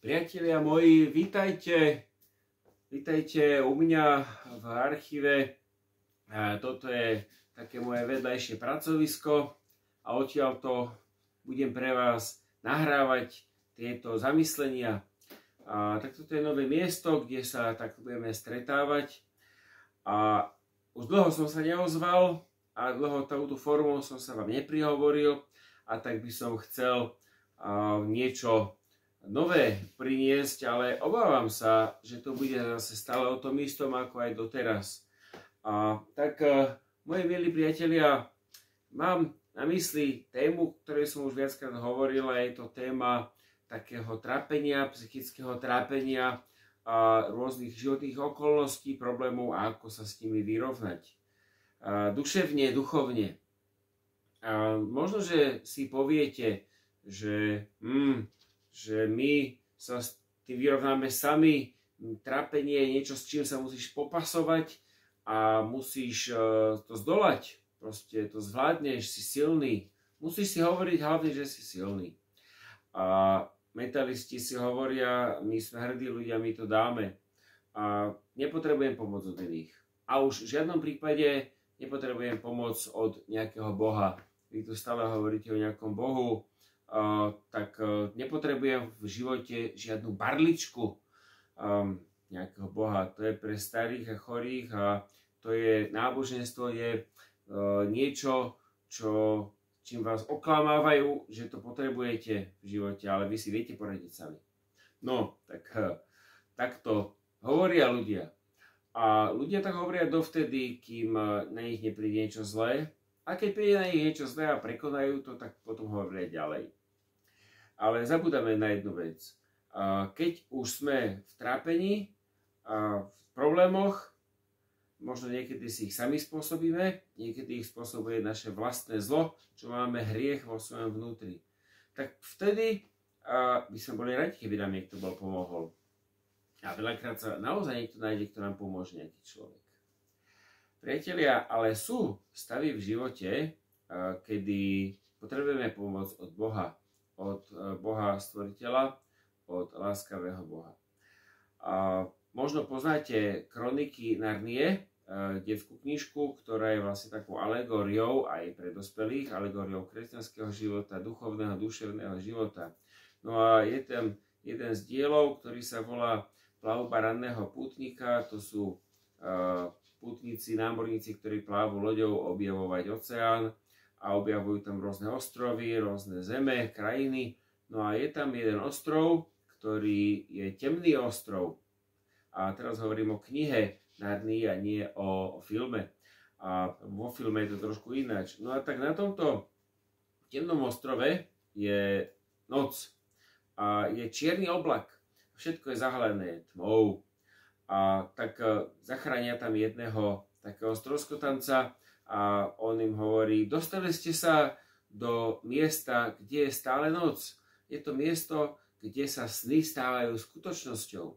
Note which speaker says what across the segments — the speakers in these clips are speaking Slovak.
Speaker 1: Priatelia moji, vítajte u mňa v archíve. Toto je také moje vedľajšie pracovisko a odtiaľto budem pre vás nahrávať tieto zamyslenia. Tak toto je nové miesto, kde sa tak budeme stretávať. A už dlho som sa neozval a dlho touto formou som sa vám neprihovoril, a tak by som chcel niečo nové priniesť, ale obávam sa, že to bude zase stále o tom istom ako aj doteraz. Moji milí priatelia, mám na mysli tému, ktorej som už viackrát hovoril, a je to téma takého trápenia, psychického trápenia a rôznych životných okolností, problémov a ako sa s nimi vyrovnať. Duševne, duchovne. Možno, že si poviete, že my sa s tým vyrovnáme sami, trápenie je niečo, s čím sa musíš popasovať a musíš to zdolať, proste to zvládneš, si silný. Musíš si hovoriť hlavne, že si silný. A mentalisti si hovoria, my sme hrdí ľudia, my to dáme. A nepotrebujem pomoc od iných. A už v žiadnom prípade nepotrebujem pomoc od nejakého Boha. Vy tu stále hovoríte o nejakom Bohu, tak nepotrebujem v živote žiadnu barličku nejakého Boha. To je pre starých a chorých a to je náboženstvo, je niečo, čím vás oklamávajú, že to potrebujete v živote, ale vy si viete poradiť sami. No, takto hovoria ľudia. A ľudia tak hovoria dovtedy, kým na nich nepríde niečo zlé. A keď príde na nich niečo zlé a prekonajú to, tak potom hovoria ďalej. Ale zabudáme na jednu vec. Keď už sme v trápení, v problémoch, možno niekedy si ich sami spôsobíme, niekedy ich spôsobuje naše vlastné zlo, čo máme hriech vo svojom vnútri. Tak vtedy by sme boli radi, keby nám niekto bol pomohol. A veľakrát sa naozaj niekto nájde, kto nám pomôže, nejaký človek. Priatelia, ale sú stavy v živote, kedy potrebujeme pomoc od Boha stvoriteľa, od láskavého Boha. Možno poznáte Kroniky Narnie, detskú knižku, ktorá je vlastne takou alegóriou aj pre dospelých, alegóriou kresťanského života, duchovného, duševného života. No a je tam jeden z dielov, ktorý sa volá Plavba ranného pútnika. To sú pútnici, námorníci, ktorí plávu loďou objavovať oceán a objavujú tam rôzne ostrovy, rôzne zeme, krajiny. No a je tam jeden ostrov, ktorý je temný ostrov. A teraz hovorím o knihe Narnia, nie o filme. A vo filme je to trošku ináč. No a tak na tomto temnom ostrove je noc. A je čierny oblak. Všetko je zahalené tmou. A tak zachránia tam jedného takého stroskotanca a on im hovorí: dostali ste sa do miesta, kde je stále noc. Je to miesto, kde sa sny stávajú skutočnosťou.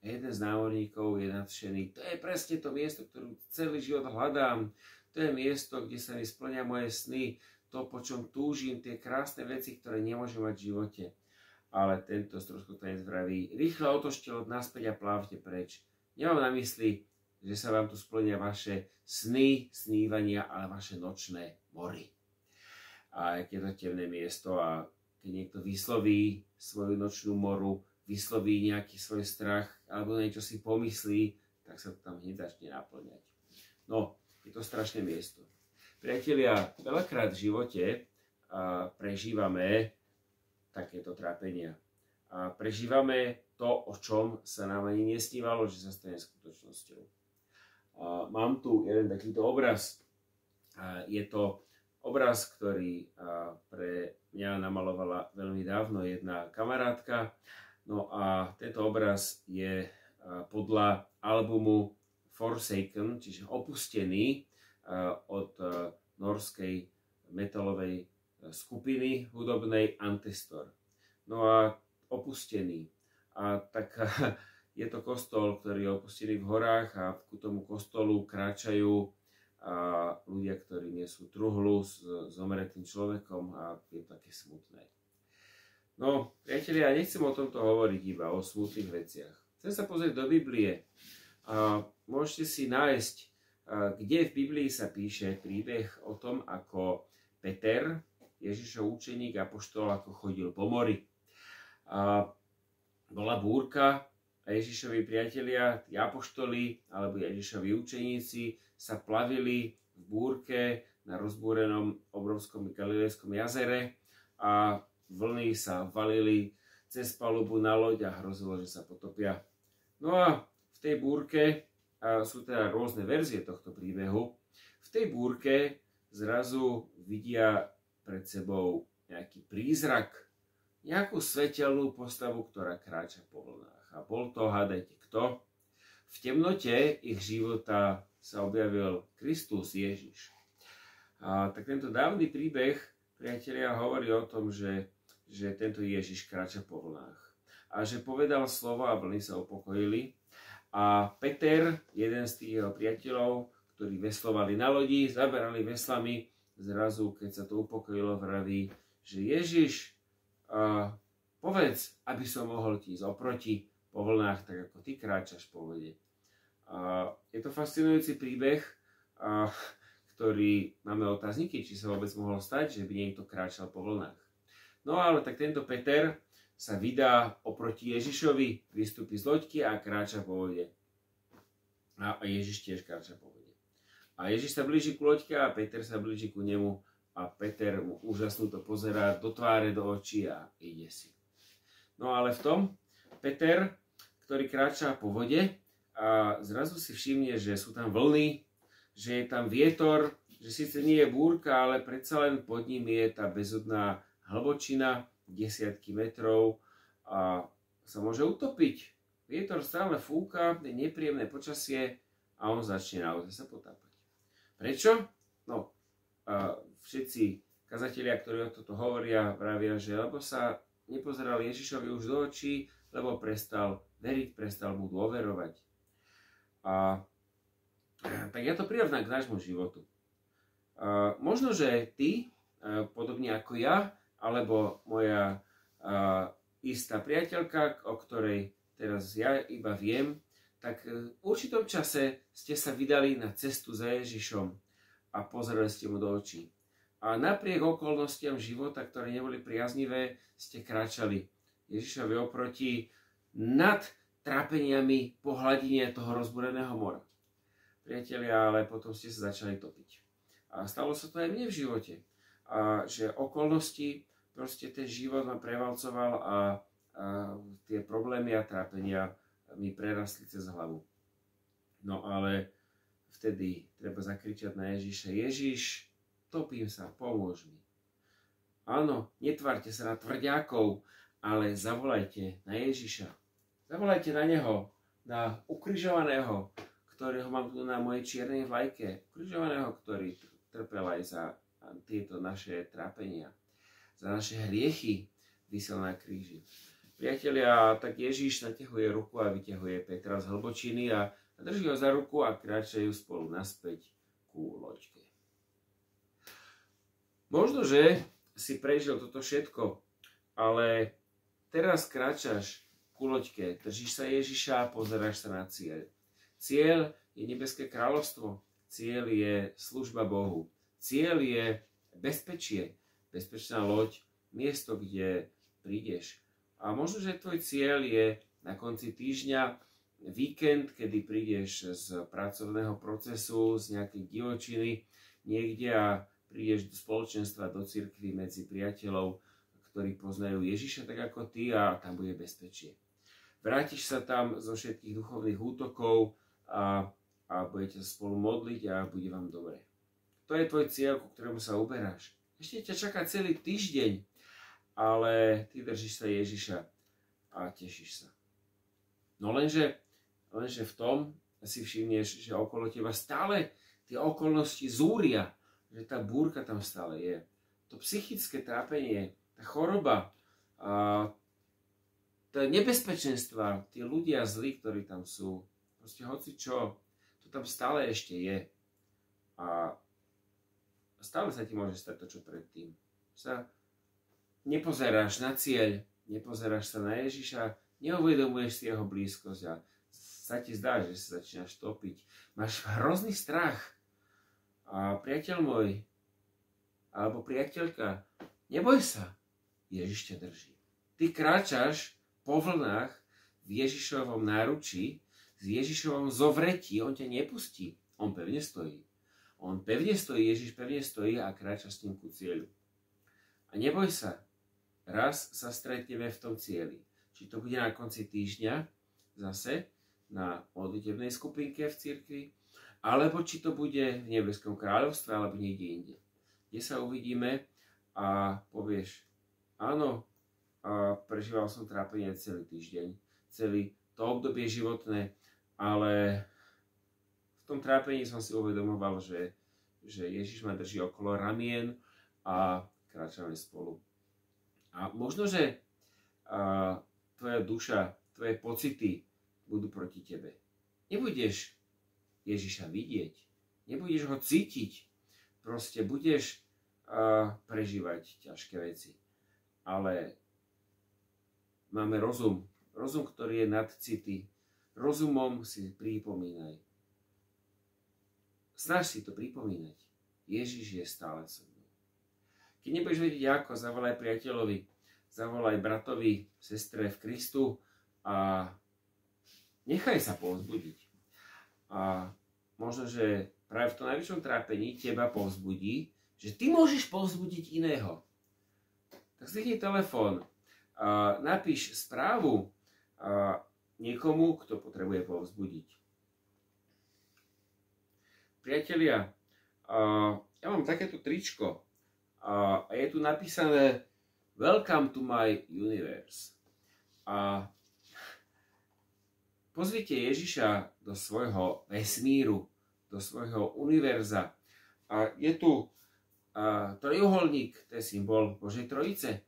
Speaker 1: A jeden z námorníkov je nadšený: to je presne to miesto, ktoré celý život hľadám. To je miesto, kde sa mi splňa moje sny, to, po čom túžim, tie krásne veci, ktoré nemôžem mať v živote. Ale tento stroskotanec vraví: rýchle otočte loď naspäť a plávte preč. Nemám na mysli, že sa vám tu splnia vaše sny, snívania, ale vaše nočné mory. A aké je to temné miesto a keď niekto vysloví svoju nočnú moru, vysloví nejaký svoj strach alebo niečo si pomyslí, tak sa to tam hneď začne naplňať. No, je to strašné miesto. Priatelia, veľakrát v živote prežívame takéto trápenia. A prežívame to, o čom sa nám ani nesnívalo, že sa stane skutočnosťou. Mám tu jeden takýto obraz. Je to obraz, ktorý pre mňa namalovala veľmi dávno jedna kamarátka. No a tento obraz je podľa albumu Forsaken, čiže opustený, od norskej metalovej skupiny hudobnej Ancestor. No a opustený. A tak je to kostol, ktorý je opustený v horách a k tomu kostolu kráčajú ľudia, ktorí nesú truhlu s zomretým človekom a je to také smutné. No, priatelia, ja nechcem o tomto hovoriť iba, o smutných veciach. Chcem sa pozrieť do Biblie. A môžete si nájsť, kde v Biblii sa píše príbeh o tom, ako Peter, Ježišov učeník, apoštol, ako chodil po mori. A bola búrka a Ježišovi priatelia, tí apoštoli alebo Ježišovi učeníci sa plavili v búrke na rozbúrenom obrovskom galilejskom jazere a vlny sa valili cez palubu na loď a hrozilo, že sa potopia. No a v tej búrke, a sú teda rôzne verzie tohto príbehu, v tej búrke zrazu vidia pred sebou nejaký prízrak, nejakú svetelnú postavu, ktorá kráča po vlnách. A bol to, hádajte kto? V temnote ich života sa objavil Kristus Ježiš. A tak tento dávny príbeh, priatelia, hovorí o tom, že tento Ježiš kráča po vlnách. A že povedal slovo a vlny sa upokojili. A Peter, jeden z tých jeho priateľov, ktorí veslovali na lodi, zaberali veslami, zrazu, keď sa to upokojilo, vraví, že Ježiš, povedz, aby som mohol ti ísť oproti po vlnách, tak ako ty kráčaš po vode. Je to fascinujúci príbeh, ktorý máme otázniky, či sa vôbec mohlo stať, že by niekto kráčal po vlnách. No ale tak tento Peter sa vydá oproti Ježišovi, vystúpi z loďky a kráča po vode. A Ježiš tiež kráča po vode. A Ježiš sa blíži ku loďke a Peter sa blíži ku nemu a Peter mu úžasnuto pozerá do tváre, do očí a ide si. No ale v tom Peter, ktorý kráča po vode a zrazu si všimne, že sú tam vlny, že je tam vietor, že síce nie je búrka, ale predsa len pod ním je tá bezodná hlbočina, desiatky metrov a sa môže utopiť. Vietor stále fúka, je nepríjemné počasie a on začne naozaj sa potápať. Prečo? No, všetci kazatelia, ktorí o toto hovoria, vravia, že lebo sa nepozeral Ježišovi už do očí, lebo prestal veriť, prestal mu dôverovať. Tak ja to prirovnám k nášmu životu. Možno, že ty, podobne ako ja, alebo moja istá priateľka, o ktorej teraz ja iba viem, tak v určitom čase ste sa vydali na cestu za Ježišom a pozerali ste mu do očí. A napriek okolnostiam života, ktoré neboli priaznivé, ste kráčali Ježišovi oproti nad trápeniami po hladine toho rozbúreného mora. Priatelia, ale potom ste sa začali topiť. A stalo sa to aj mne v živote. A že okolnosti, proste ten život ma prevalcoval a tie problémy a trápenia mi prerastli cez hlavu. No ale vtedy treba zakričať na Ježiša: Ježiš, topím sa, pomôž mi. Áno, netvárte sa na tvrďákov, ale zavolajte na Ježiša. Zavolajte na neho, na ukrižovaného, ktorého mám tu na mojej čiernej vlajke. Ukrižovaného, ktorý trpel aj za tieto naše trápenia, za naše hriechy, visel na kríži. Priatelia, tak Ježiš natiahuje ruku a vyťahuje Petra z hlbočiny a drží ho za ruku a kráčajú spolu naspäť ku loďke. Možno, že si prežil toto všetko, ale teraz kráčaš ku loďke, držíš sa Ježiša a pozeráš sa na cieľ. Cieľ je nebeské kráľovstvo, cieľ je služba Bohu, cieľ je bezpečie, bezpečná loď, miesto, kde prídeš. A možno, že tvoj cieľ je na konci týždňa víkend, kedy prídeš z pracovného procesu, z nejakej divočiny niekde a prídeš do spoločenstva, do cirkvi medzi priateľov, ktorí poznajú Ježiša tak ako ty a tam bude bezpečie. Vrátiš sa tam zo všetkých duchovných útokov a budete sa spolu modliť a bude vám dobre. To je tvoj cieľ, ku ktorému sa uberáš. Ešte ťa čaká celý týždeň, ale ty držíš sa Ježiša a tešíš sa. No lenže v tom si všimneš, že okolo teba stále tie okolnosti zúria, že tá búrka tam stále je. To psychické trápenie, tá choroba, to nebezpečenstva, tí ľudia zlí, ktorí tam sú, proste hoci čo, to tam stále ešte je. A stále sa ti môže stať to, čo predtým. Sa nepozeráš na cieľ, nepozeráš sa na Ježiša, neuvedomuješ si jeho blízkosť a sa ti zdá, že sa začínaš topiť. Máš hrozný strach. A priateľ môj, alebo priateľka, neboj sa, Ježiš ťa drží. Ty kráčaš po vlnách v Ježišovom náručí, v Ježišovom zovretí, on ťa nepustí, on pevne stojí. On pevne stojí, Ježiš pevne stojí a kráča s ním ku cieľu. A neboj sa, raz sa stretneme v tom cieli. Či to bude na konci týždňa, zase na modlitebnej skupinke v cirkvi, alebo či to bude v nebeskom kráľovstve, alebo niekde inde. Kde sa uvidíme a povieš, áno, prežíval som trápenie celý týždeň, celý to obdobie životné, ale v tom trápení som si uvedomoval, že Ježiš ma drží okolo ramien a kráčame spolu. A možno, že tvoja duša, tvoje pocity budú proti tebe. Nebudeš Ježiša vidieť, nebudeš ho cítiť, proste budeš prežívať ťažké veci. Ale máme rozum, ktorý je nad city. Rozumom si pripomínaj. Snaž si to pripomínať. Ježiš je stále so mnou. Keď nebudeš vedieť ako, zavolaj priateľovi, zavolaj bratovi, sestre v Kristu a nechaj sa povzbudiť. A možno, že práve v tom najvyššom trápení teba povzbudí, že ty môžeš povzbudiť iného. Tak zdvihni telefón, napíš správu niekomu, kto potrebuje povzbudiť. Priatelia, ja mám takéto tričko a je tu napísané Welcome to my universe. A pozvite Ježiša do svojho vesmíru, do svojho univerza. A je tu trojuholník, to je symbol Božej Trojice.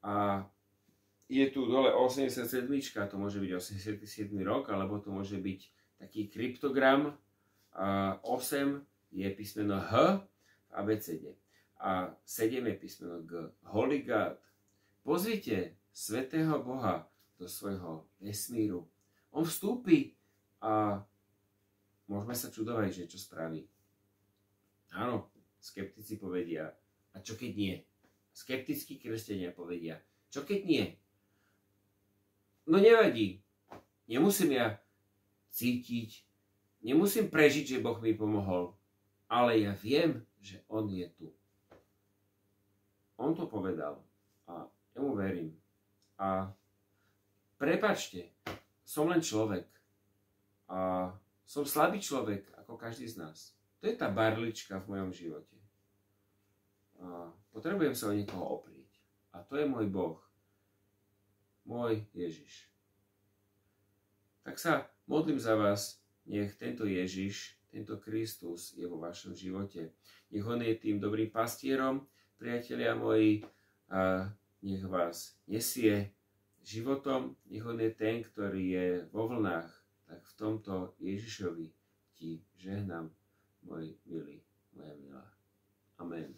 Speaker 1: A je tu dole 87, to môže byť 87. rok, alebo to môže byť taký kryptogram. 8 je písmeno H v abecede a 7 je písmeno G. Holy God. Pozvite svätého Boha do svojho vesmíru. On vstúpi a môžeme sa čudovať, že čo spraví. Áno, skeptici povedia, a čo keď nie? Skeptickí kresťania povedia, čo keď nie? No nevadí, nemusím ja cítiť, nemusím prežiť, že Boh mi pomohol, ale ja viem, že On je tu. On to povedal a ja mu verím. A prepáčte, som len človek a som slabý človek, ako každý z nás. To je tá barlička v mojom živote. A potrebujem sa o niekoho oprieť. A to je môj Boh. Môj Ježiš. Tak sa modlím za vás, nech tento Ježiš, tento Kristus je vo vašom živote. Nech on je tým dobrým pastierom, priatelia moji, a nech vás nesie životom, nech on je ten, ktorý je vo vlnách. Tak v tomto Ježišovi ti žehnám, môj milý, moja milá. Amen.